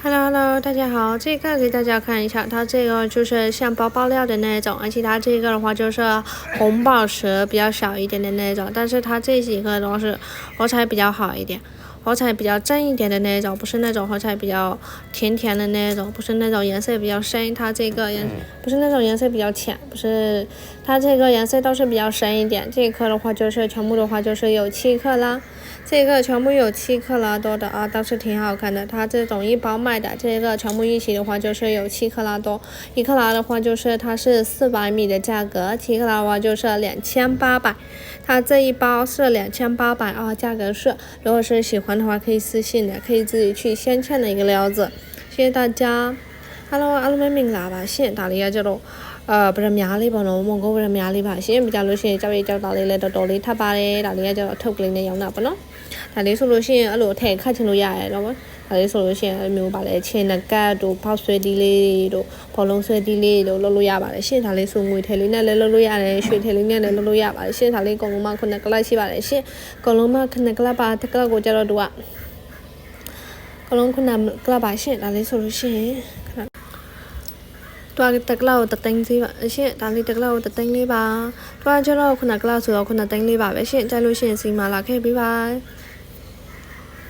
Hello，大家好，这个给大家看一下，它这个就是像包爆料的那种，而且它这个的话就是红宝石比较小一点的那种，但是它这几个都是火彩比较好一点。火彩比较正一点的那种，不是那种火彩比较甜甜的那种，不是那种颜色比较深，它这个不是那种颜色比较浅，不是，它这个颜色都是比较深一点。这一颗的话就是全部的话就是有7克拉，这个全部有7克拉多的啊，倒是挺好看的。它这种一包卖的，这个全部一起的话就是有7克拉多，1克拉的话就是它是400米的价格，7克拉的话就是2800，它这一包是2800啊，价格是，如果是喜欢的话可以私信的，可以自己去先签的一个料子，谢谢大家。Hello， အားလုံးပဲမင်္ဂလာပါရှင်ဒါလေးကကျတော့ဗရမ များလေးပေါ့နော်မွန်ဂိုဗရမ များလေးပါရှင်ပြကြလို့ရှိရင်ကြောက်ရကြောက်တာလေးလည်းတော်တော်လေးထပ်ပါတယ်ဒါလေးကကျတော့အထုပ်ကလေးနဲ့ရောင်းတာပေါ့နော်ဒါလေးဆိုလို့ရှိရင်အဲ့လိုထည့်ခတ်ချင်လို့ရတယ်တော့ဒါလေးဆိုလို့ရှိရင်အမျိုးပါလေချင်းနကတ်တို့ပေါက်ဆွဲတီးလေးတို့ဘောလုံးဆွဲတီးလေးတို့လုပ်လို့ရပါတယ်ရှင်ဒါလေးဆိုငွေထည့်လေးနဲ့လည်းလုပ်လို့ရတယ်ရွှေထည့်လေးနဲ့လည်းလုပ်လို့ရပါတယ်ရှင်ဒါလေးအကုန်လုံးမှ9ကလပ်ရှိပါတယ်ရှင်အကုန်လုံးမှ9ကလပ်ပါတစ်ကလပ်ကိုကျတော့သူကအကုန်လုံး9ကလပ်ပါရှင်ဒါလေးဆိုလို့ရှိရင်တွားတက်ကလောက်တသိန်းသေးပါအရှင်ဒါလေးတက်ကလောက်တသိန်းလေးပါတွားကျတော့9ကလောက်ဆိုတော့9သိန်းလေးပါပဲရှင်ကြိုက်လို့ရှိရင်စီမာလာခဲ့ပြီးပါ